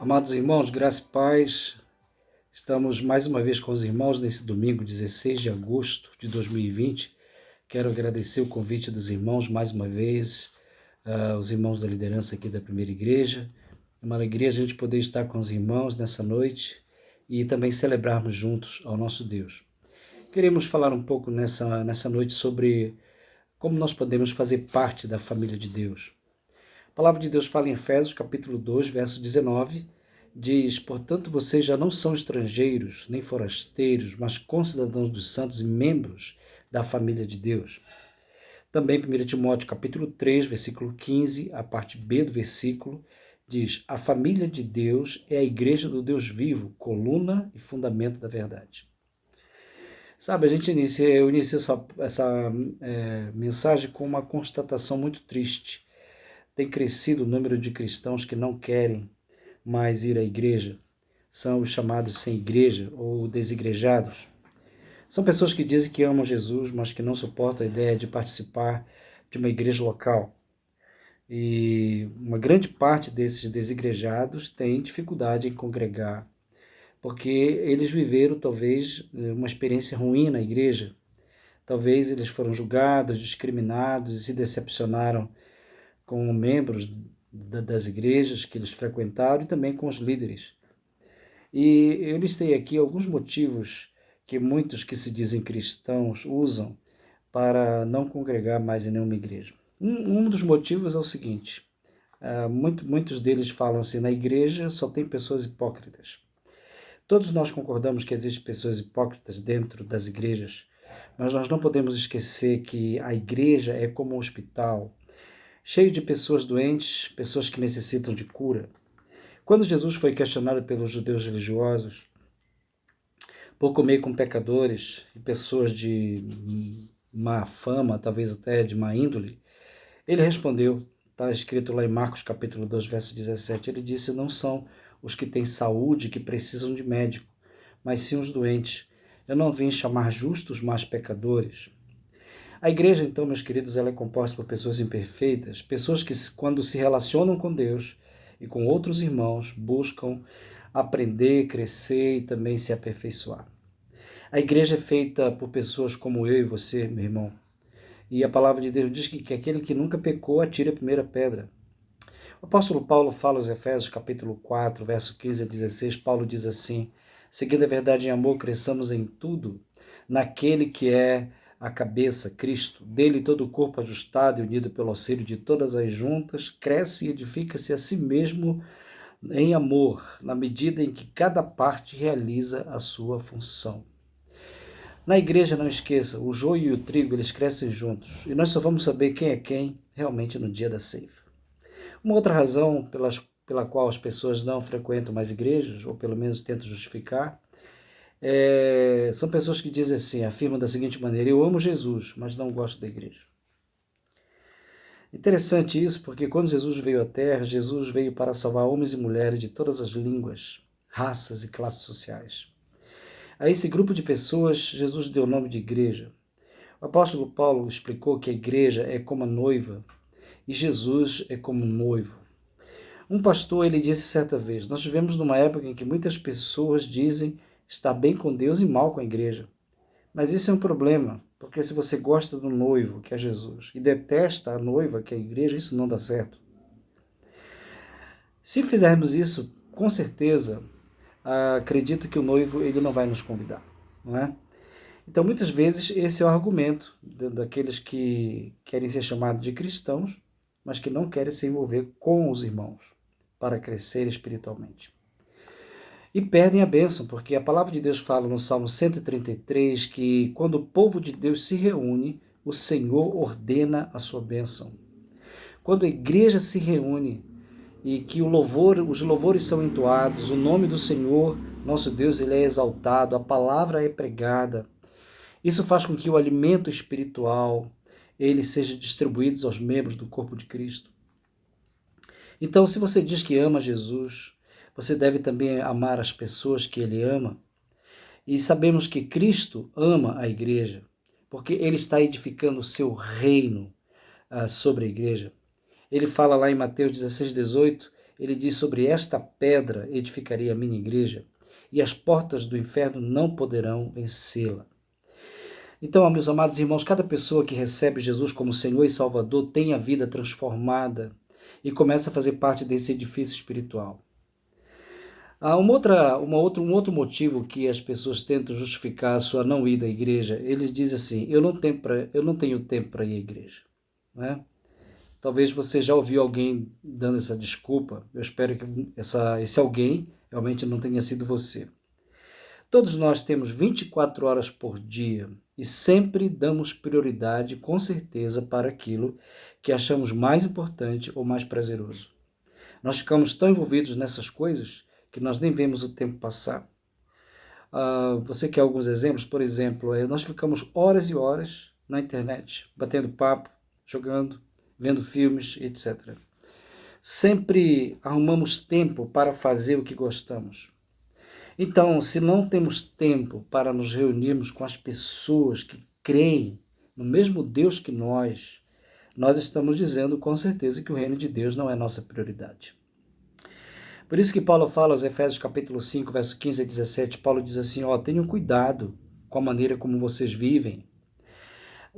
Amados irmãos, graça e paz, estamos mais uma vez com os irmãos nesse domingo 16 de agosto de 2020. Quero agradecer o convite dos irmãos mais uma vez, os irmãos da liderança aqui da Primeira Igreja. É uma alegria a gente poder estar com os irmãos nessa noite e também celebrarmos juntos ao nosso Deus. Queremos falar um pouco nessa noite sobre como nós podemos fazer parte da família de Deus. A palavra de Deus fala em Efésios, capítulo 2, verso 19, diz: portanto, vocês já não são estrangeiros, nem forasteiros, mas concidadãos dos santos e membros da família de Deus. Também 1 Timóteo, capítulo 3, versículo 15, a parte B do versículo, diz: a família de Deus é a igreja do Deus vivo, coluna e fundamento da verdade. Sabe, eu inicio essa mensagem com uma constatação muito triste. Tem crescido o número de cristãos que não querem mais ir à igreja. São os chamados sem igreja ou desigrejados. São pessoas que dizem que amam Jesus, mas que não suportam a ideia de participar de uma igreja local. E uma grande parte desses desigrejados tem dificuldade em congregar, porque eles viveram talvez uma experiência ruim na igreja. Talvez eles foram julgados, discriminados e se decepcionaram com membros das igrejas que eles frequentaram e também com os líderes. E eu listei aqui alguns motivos que muitos que se dizem cristãos usam para não congregar mais em nenhuma igreja. Um dos motivos é o seguinte: muitos deles falam assim: na igreja só tem pessoas hipócritas. Todos nós concordamos que existem pessoas hipócritas dentro das igrejas, mas nós não podemos esquecer que a igreja é como um hospital, cheio de pessoas doentes, pessoas que necessitam de cura. Quando Jesus foi questionado pelos judeus religiosos por comer com pecadores e pessoas de má fama, talvez até de má índole, ele respondeu, está escrito lá em Marcos capítulo 2, verso 17, ele disse: não são os que têm saúde que precisam de médico, mas sim os doentes. Eu não vim chamar justos, mas pecadores. A igreja, então, meus queridos, ela é composta por pessoas imperfeitas, pessoas que, quando se relacionam com Deus e com outros irmãos, buscam aprender, crescer e também se aperfeiçoar. A igreja é feita por pessoas como eu e você, meu irmão. E a palavra de Deus diz que aquele que nunca pecou, atire a primeira pedra. O apóstolo Paulo fala aos Efésios, capítulo 4, verso 15 a 16, Paulo diz assim: seguindo a verdade em amor, cresçamos em tudo, naquele que é a cabeça, Cristo. Dele todo o corpo ajustado e unido pelo auxílio de todas as juntas, cresce e edifica-se a si mesmo em amor, na medida em que cada parte realiza a sua função. Na igreja, não esqueça, o joio e o trigo, eles crescem juntos, e nós só vamos saber quem é quem realmente no dia da ceifa. Uma outra razão pela qual as pessoas não frequentam mais igrejas, ou pelo menos tentam justificar, são pessoas que dizem assim, afirmam da seguinte maneira: eu amo Jesus, mas não gosto da igreja. Interessante isso, porque quando Jesus veio à Terra, Jesus veio para salvar homens e mulheres de todas as línguas, raças e classes sociais. A esse grupo de pessoas, Jesus deu o nome de igreja. O apóstolo Paulo explicou que a igreja é como a noiva e Jesus é como noivo. Um pastor, ele disse certa vez: nós vivemos numa época em que muitas pessoas dizem estar bem com Deus e mal com a igreja. Mas isso é um problema, porque se você gosta do noivo, que é Jesus, e detesta a noiva, que é a igreja, isso não dá certo. Se fizermos isso, com certeza, acredito que o noivo ele não vai nos convidar, não é? Então, muitas vezes, esse é o argumento daqueles que querem ser chamados de cristãos, mas que não querem se envolver com os irmãos para crescer espiritualmente. E perdem a bênção, porque a palavra de Deus fala no Salmo 133 que quando o povo de Deus se reúne, o Senhor ordena a sua bênção. Quando a igreja se reúne e que os louvores são entoados, o nome do Senhor, nosso Deus, ele é exaltado, a palavra é pregada, isso faz com que o alimento espiritual ele seja distribuído aos membros do corpo de Cristo. Então, se você diz que ama Jesus, você deve também amar as pessoas que ele ama. E sabemos que Cristo ama a igreja, porque ele está edificando o seu reino sobre a igreja. Ele fala lá em Mateus 16, 18, ele diz: sobre esta pedra edificarei a minha igreja, e as portas do inferno não poderão vencê-la. Então, meus amados irmãos, cada pessoa que recebe Jesus como Senhor e Salvador tem a vida transformada e começa a fazer parte desse edifício espiritual. Há um outro motivo que as pessoas tentam justificar a sua não ida à igreja. Eles dizem assim: eu não tenho tempo para ir à igreja. Né? Talvez você já ouviu alguém dando essa desculpa. Eu espero que esse alguém realmente não tenha sido você. Todos nós temos 24 horas por dia e sempre damos prioridade, com certeza, para aquilo que achamos mais importante ou mais prazeroso. Nós ficamos tão envolvidos nessas coisas que nós nem vemos o tempo passar. Você quer alguns exemplos? Por exemplo, nós ficamos horas e horas na internet, batendo papo, jogando, vendo filmes, etc. Sempre arrumamos tempo para fazer o que gostamos. Então, se não temos tempo para nos reunirmos com as pessoas que creem no mesmo Deus que nós estamos dizendo com certeza que o reino de Deus não é nossa prioridade. Por isso que Paulo fala aos Efésios capítulo 5, verso 15 a 17, Paulo diz assim: tenham cuidado com a maneira como vocês vivem,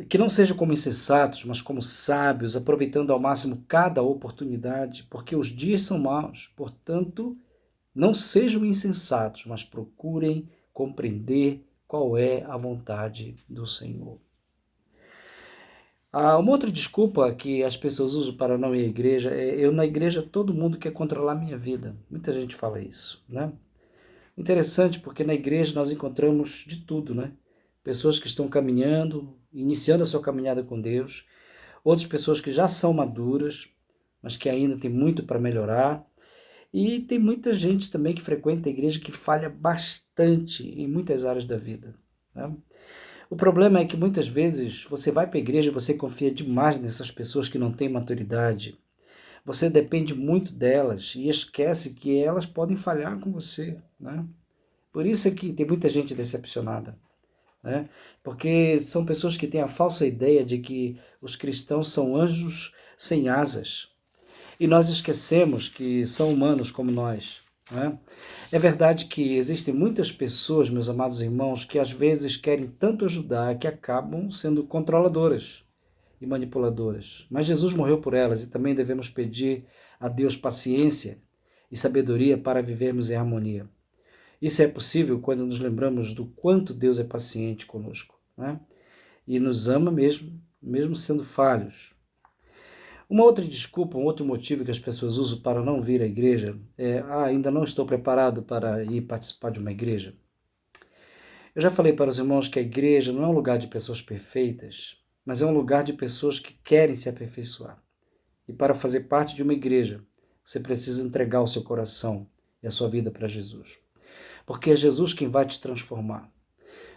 que não sejam como insensatos, mas como sábios, aproveitando ao máximo cada oportunidade, porque os dias são maus. Portanto, não sejam insensatos, mas procurem compreender qual é a vontade do Senhor. Uma outra desculpa que as pessoas usam para não ir à igreja é: eu na igreja todo mundo quer controlar minha vida. Muita gente fala isso, né? Interessante, porque na igreja nós encontramos de tudo, né? Pessoas que estão caminhando, iniciando a sua caminhada com Deus, outras pessoas que já são maduras, mas que ainda tem muito para melhorar. E tem muita gente também que frequenta a igreja que falha bastante em muitas áreas da vida, né? O problema é que muitas vezes você vai para a igreja e você confia demais nessas pessoas que não têm maturidade. Você depende muito delas e esquece que elas podem falhar com você, né? Por isso é que tem muita gente decepcionada, né? Porque são pessoas que têm a falsa ideia de que os cristãos são anjos sem asas. E nós esquecemos que são humanos como nós, né? É verdade que existem muitas pessoas, meus amados irmãos, que às vezes querem tanto ajudar que acabam sendo controladoras e manipuladoras. Mas Jesus morreu por elas e também devemos pedir a Deus paciência e sabedoria para vivermos em harmonia. Isso é possível quando nos lembramos do quanto Deus é paciente conosco, né? E nos ama mesmo sendo falhos. Uma outra desculpa, um outro motivo que as pessoas usam para não vir à igreja é: ainda não estou preparado para ir participar de uma igreja. Eu já falei para os irmãos que a igreja não é um lugar de pessoas perfeitas, mas é um lugar de pessoas que querem se aperfeiçoar. E para fazer parte de uma igreja, você precisa entregar o seu coração e a sua vida para Jesus. Porque é Jesus quem vai te transformar.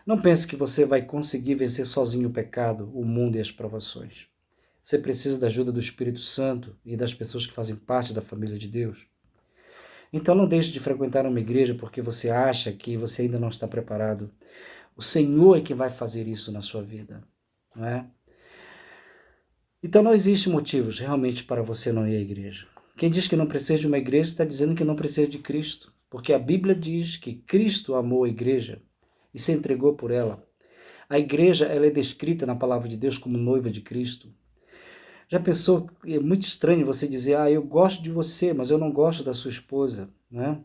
Não pense que você vai conseguir vencer sozinho o pecado, o mundo e as provações. Você precisa da ajuda do Espírito Santo e das pessoas que fazem parte da família de Deus. Então não deixe de frequentar uma igreja porque você acha que você ainda não está preparado. O Senhor é quem vai fazer isso na sua vida, não é? Então não existe motivos realmente para você não ir à igreja. Quem diz que não precisa de uma igreja está dizendo que não precisa de Cristo, porque a Bíblia diz que Cristo amou a igreja e se entregou por ela. A igreja, ela é descrita na palavra de Deus como noiva de Cristo. Já pensou, é muito estranho você dizer: eu gosto de você, mas eu não gosto da sua esposa, né?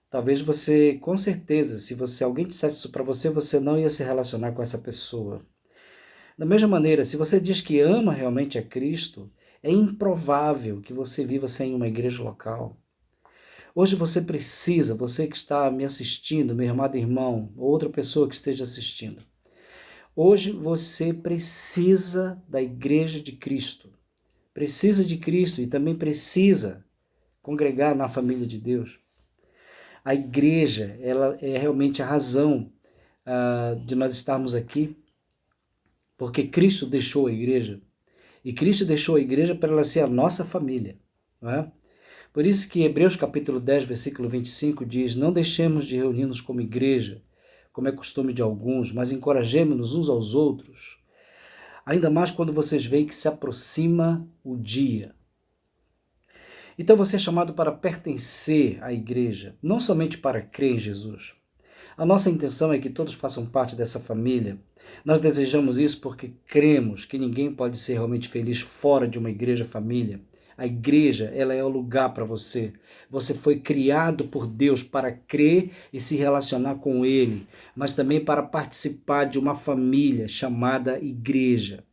Talvez você, com certeza, se alguém dissesse isso para você, você não ia se relacionar com essa pessoa. Da mesma maneira, se você diz que ama realmente a Cristo, é improvável que você viva sem uma igreja local. Hoje você que está me assistindo, meu amado irmão, ou outra pessoa que esteja assistindo, hoje você precisa da igreja de Cristo. Precisa de Cristo e também precisa congregar na família de Deus. A igreja, ela é realmente a razão de nós estarmos aqui, porque Cristo deixou a igreja. E Cristo deixou a igreja para ela ser a nossa família, não é? Por isso que Hebreus capítulo 10, versículo 25 diz: não deixemos de reunir-nos como igreja, como é costume de alguns, mas encorajemos-nos uns aos outros, ainda mais quando vocês veem que se aproxima o dia. Então você é chamado para pertencer à igreja, não somente para crer em Jesus. A nossa intenção é que todos façam parte dessa família. Nós desejamos isso porque cremos que ninguém pode ser realmente feliz fora de uma igreja família. A igreja, ela é o lugar para você. Você foi criado por Deus para crer e se relacionar com Ele, mas também para participar de uma família chamada igreja.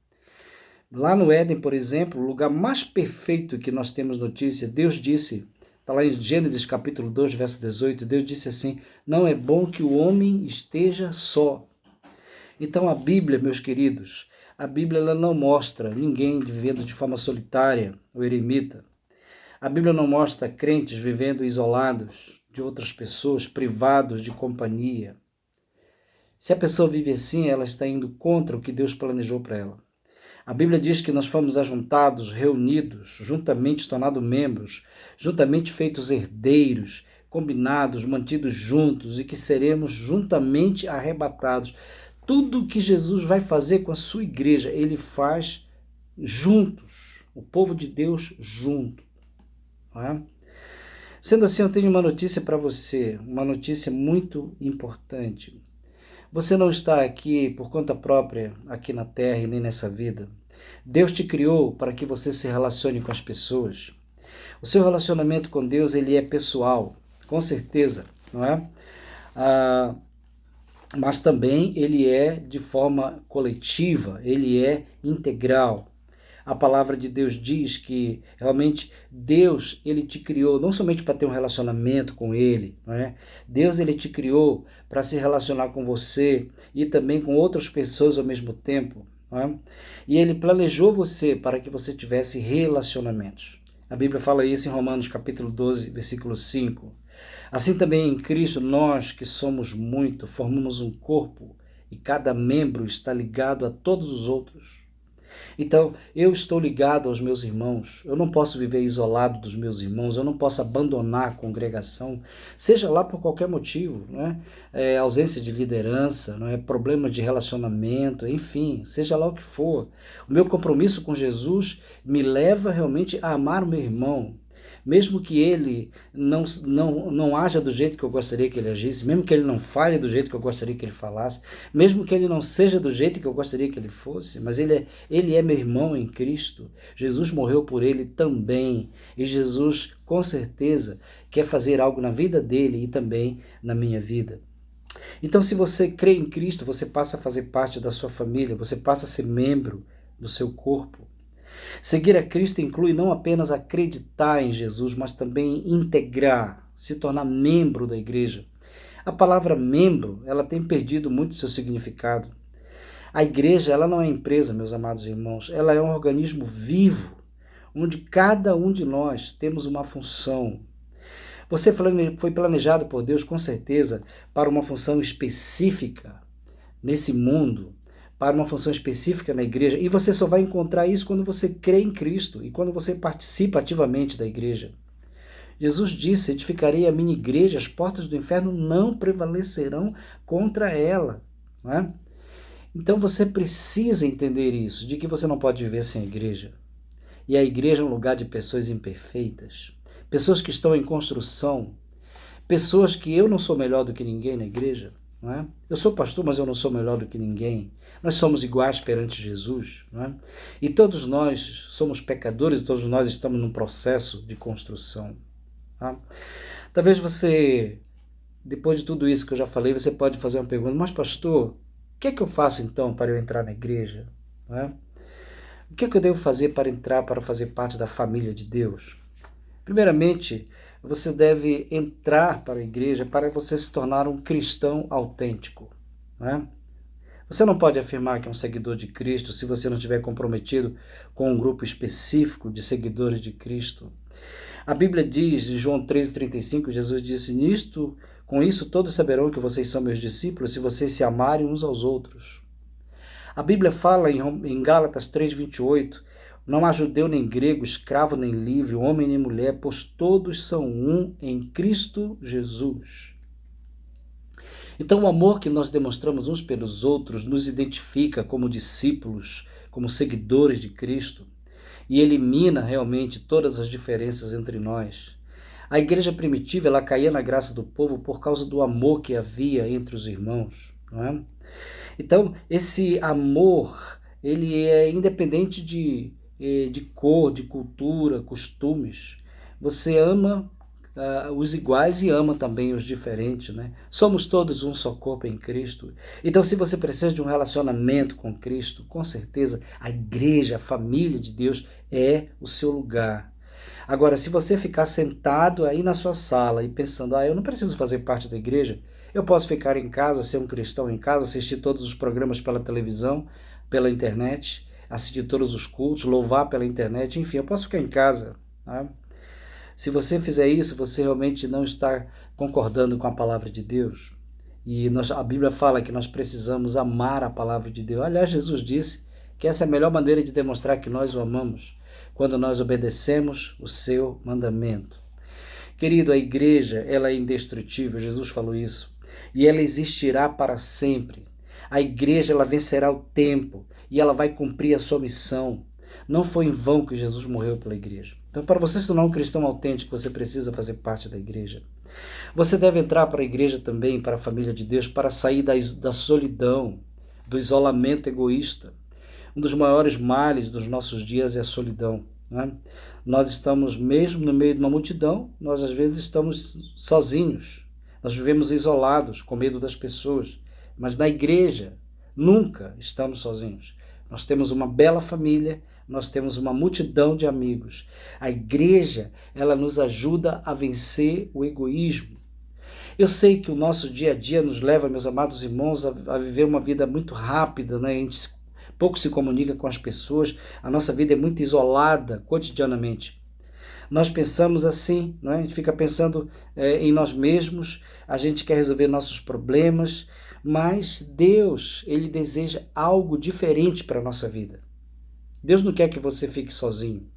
Lá no Éden, por exemplo, o lugar mais perfeito que nós temos notícia, Deus disse, está lá em Gênesis capítulo 2, verso 18, Deus disse assim, não é bom que o homem esteja só. Então a Bíblia, meus queridos, a Bíblia ela não mostra ninguém vivendo de forma solitária ou eremita. A Bíblia não mostra crentes vivendo isolados de outras pessoas, privados de companhia. Se a pessoa vive assim, ela está indo contra o que Deus planejou para ela. A Bíblia diz que nós fomos ajuntados, reunidos, juntamente tornados membros, juntamente feitos herdeiros, combinados, mantidos juntos e que seremos juntamente arrebatados. Tudo que Jesus vai fazer com a sua igreja, ele faz juntos, o povo de Deus junto. Não é? Sendo assim, eu tenho uma notícia para você, uma notícia muito importante. Você não está aqui por conta própria, aqui na terra e nem nessa vida. Deus te criou para que você se relacione com as pessoas. O seu relacionamento com Deus, ele é pessoal, com certeza, não é? Mas também ele é de forma coletiva, ele é integral. A palavra de Deus diz que realmente Deus, ele te criou não somente para ter um relacionamento com ele, não é? Deus, ele te criou para se relacionar com você e também com outras pessoas ao mesmo tempo, não é? E ele planejou você para que você tivesse relacionamentos. A Bíblia fala isso em Romanos capítulo 12, versículo 5. Assim também em Cristo, nós que somos muito, formamos um corpo e cada membro está ligado a todos os outros. Então, eu estou ligado aos meus irmãos, eu não posso viver isolado dos meus irmãos, eu não posso abandonar a congregação, seja lá por qualquer motivo, não é? Ausência de liderança, não é? Problema de relacionamento, enfim, seja lá o que for. O meu compromisso com Jesus me leva realmente a amar o meu irmão, mesmo que ele não haja do jeito que eu gostaria que ele agisse, mesmo que ele não fale do jeito que eu gostaria que ele falasse, mesmo que ele não seja do jeito que eu gostaria que ele fosse, mas ele é meu irmão em Cristo. Jesus morreu por ele também, e Jesus, com certeza, quer fazer algo na vida dele e também na minha vida. Então, se você crê em Cristo, você passa a fazer parte da sua família, você passa a ser membro do seu corpo. Seguir a Cristo inclui não apenas acreditar em Jesus, mas também integrar, se tornar membro da igreja. A palavra membro, ela tem perdido muito seu significado. A igreja, ela não é empresa, meus amados irmãos, ela é um organismo vivo, onde cada um de nós temos uma função. Você foi planejado por Deus, com certeza, para uma função específica nesse mundo, para uma função específica na igreja, e você só vai encontrar isso quando você crê em Cristo e quando você participa ativamente da igreja. Jesus disse, edificarei a minha igreja, as portas do inferno não prevalecerão contra ela. Não é? Então você precisa entender isso, de que você não pode viver sem a igreja. E a igreja é um lugar de pessoas imperfeitas, pessoas que estão em construção, pessoas que eu não sou melhor do que ninguém na igreja. Não é? Eu sou pastor, mas eu não sou melhor do que ninguém. Nós somos iguais perante Jesus. Não é? E todos nós somos pecadores e todos nós estamos num processo de construção. Tá? Talvez você, depois de tudo isso que eu já falei, você pode fazer uma pergunta, mas pastor, o que é que eu faço então para eu entrar na igreja? Não é? O que é que eu devo fazer para entrar, para fazer parte da família de Deus? Primeiramente, você deve entrar para a igreja para você se tornar um cristão autêntico. Não é? Você não pode afirmar que é um seguidor de Cristo se você não estiver comprometido com um grupo específico de seguidores de Cristo. A Bíblia diz, em João 13,35, Jesus disse, com isso todos saberão que vocês são meus discípulos se vocês se amarem uns aos outros. A Bíblia fala em Gálatas 3,28, não há judeu nem grego, escravo nem livre, homem nem mulher, pois todos são um em Cristo Jesus. Então o amor que nós demonstramos uns pelos outros nos identifica como discípulos, como seguidores de Cristo. e elimina realmente todas as diferenças entre nós. A igreja primitiva, ela caía na graça do povo por causa do amor que havia entre os irmãos, não é? Então, esse amor, ele é independente de cor, de cultura, costumes. Você ama os iguais e ama também os diferentes, né? Somos todos um só corpo em Cristo. Então, se você precisa de um relacionamento com Cristo, com certeza a igreja, a família de Deus é o seu lugar. Agora, se você ficar sentado aí na sua sala e pensando, eu não preciso fazer parte da igreja, eu posso ficar em casa, ser um cristão em casa, assistir todos os programas pela televisão, pela internet, assistir todos os cultos, louvar pela internet, enfim, eu posso ficar em casa, tá? Se você fizer isso, você realmente não está concordando com a palavra de Deus. E a Bíblia fala que nós precisamos amar a palavra de Deus. Aliás, Jesus disse que essa é a melhor maneira de demonstrar que nós o amamos, quando nós obedecemos o seu mandamento. Querido, a igreja, ela é indestrutível, Jesus falou isso, e ela existirá para sempre. A igreja, ela vencerá o tempo e ela vai cumprir a sua missão. Não foi em vão que Jesus morreu pela igreja. Então, para você se tornar um cristão autêntico, você precisa fazer parte da igreja. Você deve entrar para a igreja também, para a família de Deus, para sair da solidão, do isolamento egoísta. Um dos maiores males dos nossos dias é a solidão, né? Nós estamos mesmo no meio de uma multidão, nós às vezes estamos sozinhos, nós vivemos isolados, com medo das pessoas, mas na igreja nunca estamos sozinhos. Nós temos uma bela família, nós temos uma multidão de amigos. A igreja, ela nos ajuda a vencer o egoísmo. Eu sei que o nosso dia a dia nos leva, meus amados irmãos, a viver uma vida muito rápida, né? A gente pouco se comunica com as pessoas, a nossa vida é muito isolada cotidianamente. Nós pensamos assim, não é? A gente fica pensando em nós mesmos, a gente quer resolver nossos problemas, mas Deus, Ele deseja algo diferente para a nossa vida. Deus não quer que você fique sozinho,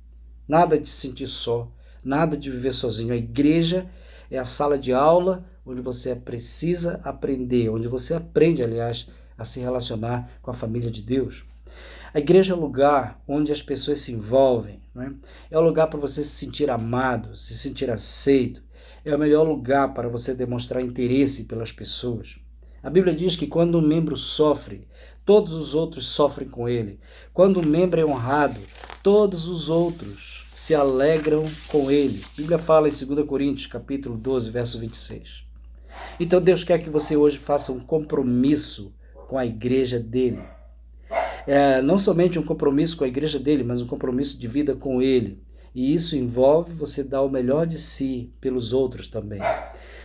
nada de se sentir só, nada de viver sozinho. A igreja é a sala de aula onde você precisa aprender, onde você aprende, aliás, a se relacionar com a família de Deus. A igreja é o lugar onde as pessoas se envolvem, né? É o lugar para você se sentir amado, se sentir aceito. É o melhor lugar para você demonstrar interesse pelas pessoas. A Bíblia diz que quando um membro sofre, todos os outros sofrem com ele. Quando um membro é honrado, todos os outros se alegram com ele. A Bíblia fala em 2 Coríntios, capítulo 12, verso 26. Então Deus quer que você hoje faça um compromisso com a igreja dele. Não somente um compromisso com a igreja dele, mas um compromisso de vida com ele. E isso envolve você dar o melhor de si pelos outros também.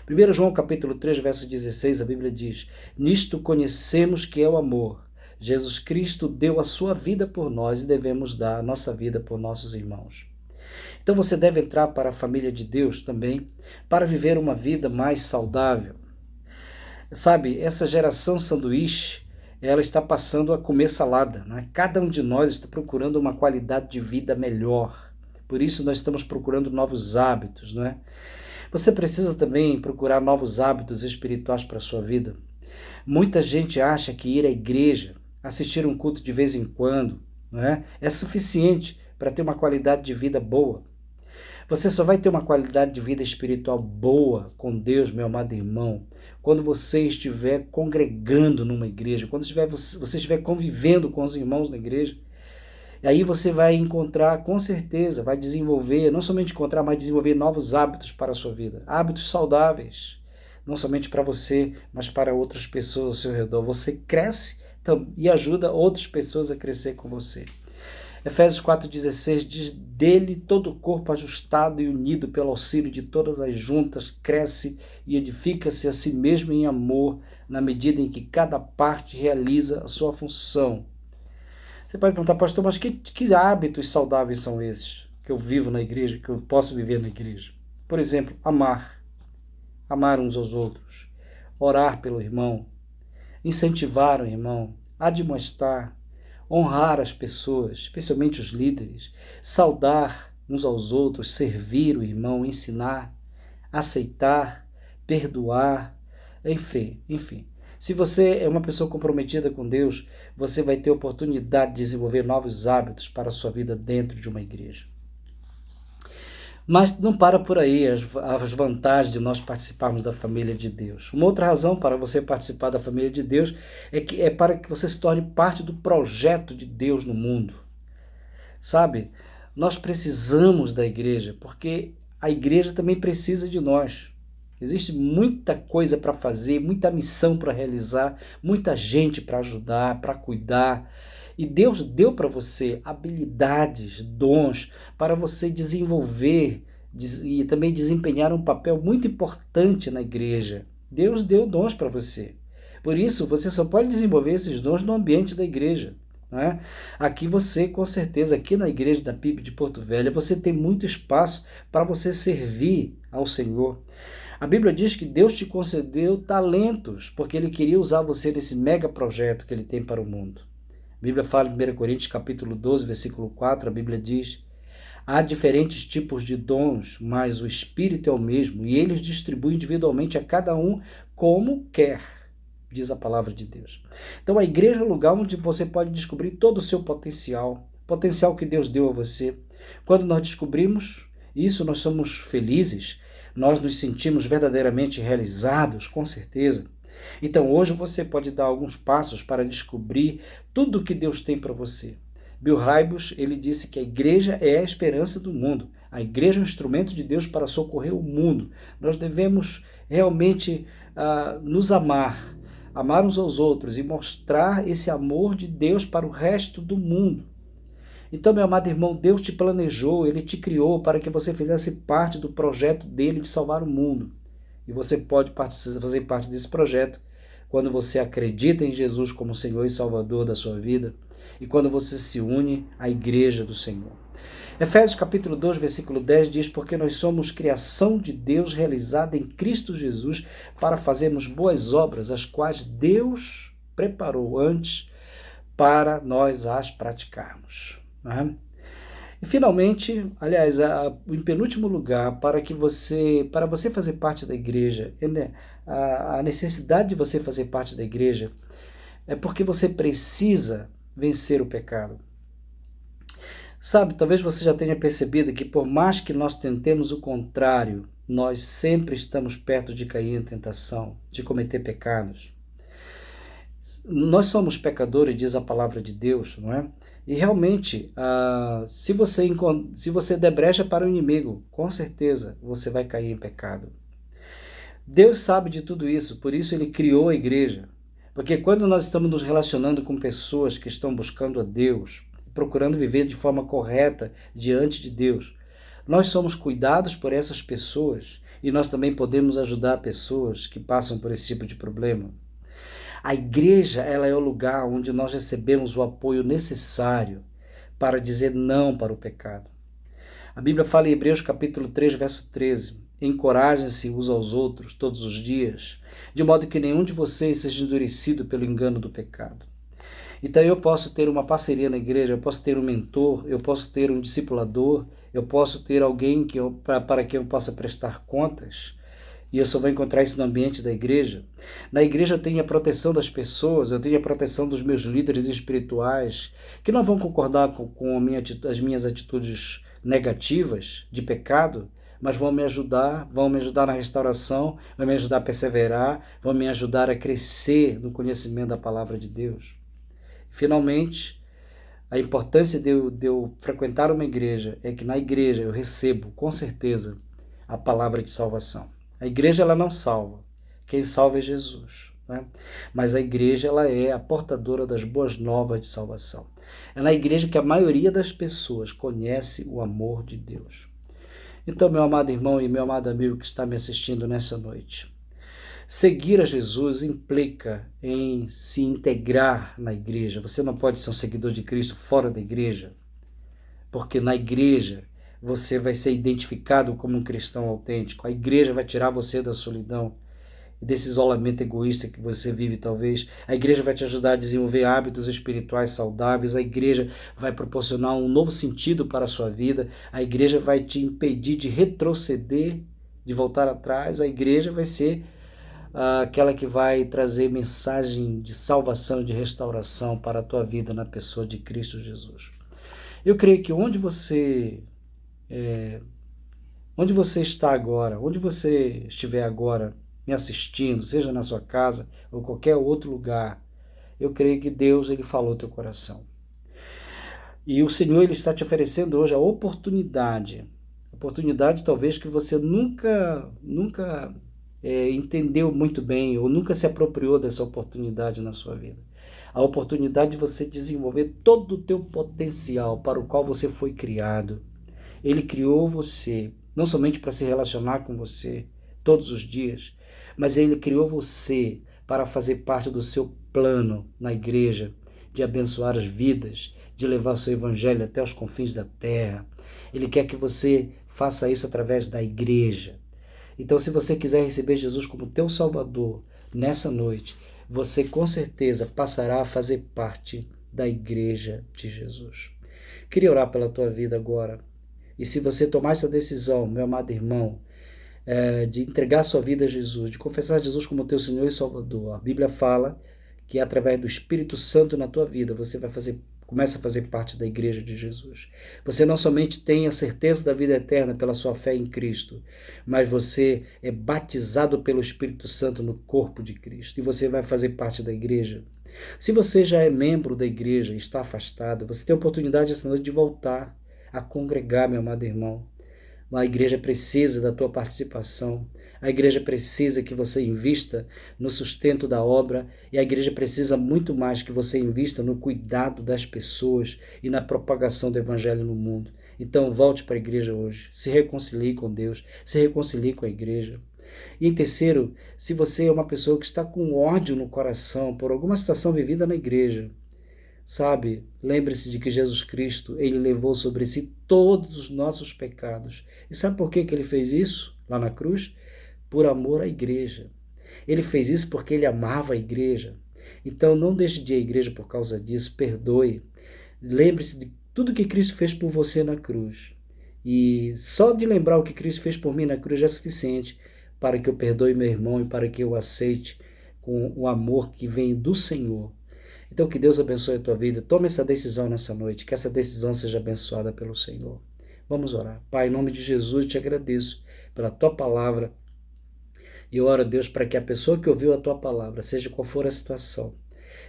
1 João capítulo 3, verso 16, a Bíblia diz: nisto conhecemos que é o amor. Jesus Cristo deu a sua vida por nós e devemos dar a nossa vida por nossos irmãos. Então você deve entrar para a família de Deus também, para viver uma vida mais saudável. Sabe, essa geração sanduíche, ela está passando a comer salada, né? Cada um de nós está procurando uma qualidade de vida melhor. Por isso nós estamos procurando novos hábitos, não é? Você precisa também procurar novos hábitos espirituais para a sua vida. Muita gente acha que ir à igreja, assistir um culto de vez em quando, não é suficiente para ter uma qualidade de vida boa. Você só vai ter uma qualidade de vida espiritual boa com Deus, meu amado irmão, quando você estiver congregando numa igreja, quando você estiver convivendo com os irmãos na igreja. E aí você vai encontrar, com certeza, vai desenvolver, não somente encontrar, mas desenvolver novos hábitos para a sua vida. Hábitos saudáveis, não somente para você, mas para outras pessoas ao seu redor. Você cresce e ajuda outras pessoas a crescer com você. Efésios 4,16 diz: dele todo o corpo ajustado e unido pelo auxílio de todas as juntas cresce e edifica-se a si mesmo em amor, na medida em que cada parte realiza a sua função. Você pode perguntar: pastor, mas que hábitos saudáveis são esses que eu vivo na igreja, que eu posso viver na igreja? Por exemplo, amar uns aos outros, orar pelo irmão, incentivar o irmão, admoestar, honrar as pessoas, especialmente os líderes, saudar uns aos outros, servir o irmão, ensinar, aceitar, perdoar, enfim. Se você é uma pessoa comprometida com Deus, você vai ter oportunidade de desenvolver novos hábitos para a sua vida dentro de uma igreja. Mas não para por aí as vantagens de nós participarmos da família de Deus. Uma outra razão para você participar da família de Deus é para que você se torne parte do projeto de Deus no mundo. Sabe, nós precisamos da igreja, porque a igreja também precisa de nós. Existe muita coisa para fazer, muita missão para realizar, muita gente para ajudar, para cuidar. E Deus deu para você habilidades, dons, para você desenvolver e também desempenhar um papel muito importante na igreja. Deus deu dons para você. Por isso, você só pode desenvolver esses dons no ambiente da igreja. Né? Aqui você, com certeza, aqui na igreja da PIB de Porto Velho, você tem muito espaço para você servir ao Senhor. A Bíblia diz que Deus te concedeu talentos, porque Ele queria usar você nesse mega projeto que Ele tem para o mundo. A Bíblia fala em 1 Coríntios capítulo 12, versículo 4, a Bíblia diz: há diferentes tipos de dons, mas o Espírito é o mesmo, e Ele os distribui individualmente a cada um como quer, diz a palavra de Deus. Então a igreja é o lugar onde você pode descobrir todo o seu potencial que Deus deu a você. Quando nós descobrimos isso, nós somos felizes, nós nos sentimos verdadeiramente realizados, com certeza. Então hoje você pode dar alguns passos para descobrir tudo o que Deus tem para você. Bill Hybels, ele disse que a igreja é a esperança do mundo. A igreja é um instrumento de Deus para socorrer o mundo. Nós devemos realmente nos amar uns aos outros e mostrar esse amor de Deus para o resto do mundo. Então, meu amado irmão, Deus te planejou, Ele te criou para que você fizesse parte do projeto dele de salvar o mundo. E você pode fazer parte desse projeto quando você acredita em Jesus como Senhor e Salvador da sua vida e quando você se une à igreja do Senhor. Efésios capítulo 2, versículo 10 diz: porque nós somos criação de Deus realizada em Cristo Jesus para fazermos boas obras, as quais Deus preparou antes para nós as praticarmos. Né? E finalmente, aliás, em penúltimo lugar, para você fazer parte da igreja, a necessidade de você fazer parte da igreja é porque você precisa vencer o pecado. Sabe, talvez você já tenha percebido que por mais que nós tentemos o contrário, nós sempre estamos perto de cair em tentação, de cometer pecados. Nós somos pecadores, diz a palavra de Deus, não é? E realmente, se você der brecha para o inimigo, com certeza você vai cair em pecado. Deus sabe de tudo isso, por isso Ele criou a igreja. Porque quando nós estamos nos relacionando com pessoas que estão buscando a Deus, procurando viver de forma correta diante de Deus, nós somos cuidados por essas pessoas e nós também podemos ajudar pessoas que passam por esse tipo de problema. A igreja, ela é o lugar onde nós recebemos o apoio necessário para dizer não para o pecado. A Bíblia fala em Hebreus capítulo 3, verso 13: encorajem-se uns aos outros todos os dias, de modo que nenhum de vocês seja endurecido pelo engano do pecado. Então eu posso ter uma parceria na igreja, eu posso ter um mentor, eu posso ter um discipulador, eu posso ter alguém para quem eu possa prestar contas. E eu só vou encontrar isso no ambiente da igreja. Na igreja eu tenho a proteção das pessoas, eu tenho a proteção dos meus líderes espirituais, que não vão concordar com as minhas atitudes negativas de pecado, mas vão me ajudar na restauração, vão me ajudar a perseverar, vão me ajudar a crescer no conhecimento da palavra de Deus. Finalmente, a importância de eu frequentar uma igreja é que na igreja eu recebo, com certeza, a palavra de salvação. A igreja ela não salva, quem salva é Jesus. Né? Mas a igreja ela é a portadora das boas novas de salvação. É na igreja que a maioria das pessoas conhece o amor de Deus. Então, meu amado irmão e meu amado amigo que está me assistindo nessa noite, seguir a Jesus implica em se integrar na igreja. Você não pode ser um seguidor de Cristo fora da igreja, porque na igreja você vai ser identificado como um cristão autêntico. A igreja vai tirar você da solidão e desse isolamento egoísta que você vive talvez. A igreja vai te ajudar a desenvolver hábitos espirituais saudáveis. A igreja vai proporcionar um novo sentido para a sua vida. A igreja vai te impedir de retroceder, de voltar atrás. A igreja vai ser aquela que vai trazer mensagem de salvação, de restauração para a tua vida na pessoa de Cristo Jesus. Eu creio que onde você está agora, onde você estiver agora me assistindo, seja na sua casa ou qualquer outro lugar, eu creio que Deus ele falou teu coração. E o Senhor ele está te oferecendo hoje a oportunidade talvez que você nunca entendeu muito bem ou nunca se apropriou dessa oportunidade na sua vida. A oportunidade de você desenvolver todo o teu potencial para o qual você foi criado. Ele criou você, não somente para se relacionar com você todos os dias, mas Ele criou você para fazer parte do seu plano na igreja, de abençoar as vidas, de levar o seu evangelho até os confins da terra. Ele quer que você faça isso através da igreja. Então, se você quiser receber Jesus como teu Salvador nessa noite, você com certeza passará a fazer parte da igreja de Jesus. Queria orar pela tua vida agora. E se você tomar essa decisão, meu amado irmão, de entregar sua vida a Jesus, de confessar Jesus como teu Senhor e Salvador, a Bíblia fala que através do Espírito Santo na tua vida, você começa a fazer parte da igreja de Jesus. Você não somente tem a certeza da vida eterna pela sua fé em Cristo, mas você é batizado pelo Espírito Santo no corpo de Cristo e você vai fazer parte da igreja. Se você já é membro da igreja e está afastado, você tem a oportunidade essa noite de voltar a congregar, meu amado irmão. A igreja precisa da tua participação. A igreja precisa que você invista no sustento da obra e a igreja precisa muito mais que você invista no cuidado das pessoas e na propagação do evangelho no mundo. Então volte para a igreja hoje, se reconcilie com Deus, se reconcilie com a igreja. E em terceiro, se você é uma pessoa que está com ódio no coração por alguma situação vivida na igreja, sabe, lembre-se de que Jesus Cristo, ele levou sobre si todos os nossos pecados. E sabe por que ele fez isso lá na cruz? Por amor à igreja. Ele fez isso porque ele amava a igreja. Então não deixe de ir à igreja por causa disso, perdoe. Lembre-se de tudo que Cristo fez por você na cruz. E só de lembrar o que Cristo fez por mim na cruz é suficiente para que eu perdoe meu irmão e para que eu aceite com o amor que vem do Senhor. Então que Deus abençoe a tua vida. Tome essa decisão nessa noite, que essa decisão seja abençoada pelo Senhor. Vamos orar. Pai, em nome de Jesus, te agradeço pela tua palavra. E eu oro a Deus para que a pessoa que ouviu a tua palavra, seja qual for a situação,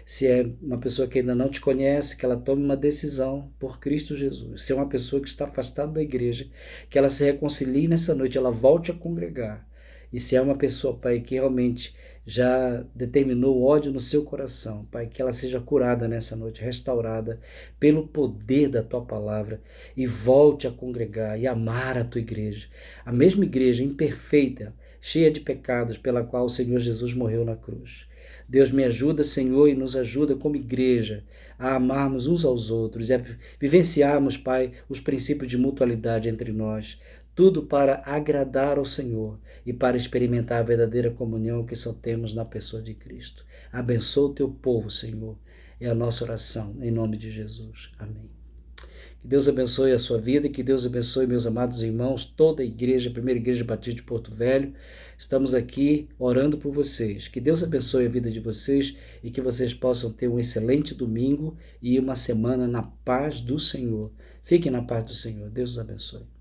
se é uma pessoa que ainda não te conhece, que ela tome uma decisão por Cristo Jesus. Se é uma pessoa que está afastada da igreja, que ela se reconcilie nessa noite, ela volte a congregar. E se é uma pessoa, Pai, que realmente já determinou ódio no seu coração, Pai, que ela seja curada nessa noite, restaurada pelo poder da tua palavra e volte a congregar e amar a tua igreja. A mesma igreja imperfeita, cheia de pecados, pela qual o Senhor Jesus morreu na cruz. Deus, me ajuda, Senhor, e nos ajuda como igreja a amarmos uns aos outros e a vivenciarmos, Pai, os princípios de mutualidade entre nós. Tudo para agradar ao Senhor e para experimentar a verdadeira comunhão que só temos na pessoa de Cristo. Abençoa o teu povo, Senhor. É a nossa oração, em nome de Jesus. Amém. Que Deus abençoe a sua vida e que Deus abençoe, meus amados irmãos, toda a igreja, a primeira igreja batista de Porto Velho. Estamos aqui orando por vocês. Que Deus abençoe a vida de vocês e que vocês possam ter um excelente domingo e uma semana na paz do Senhor. Fiquem na paz do Senhor. Deus os abençoe.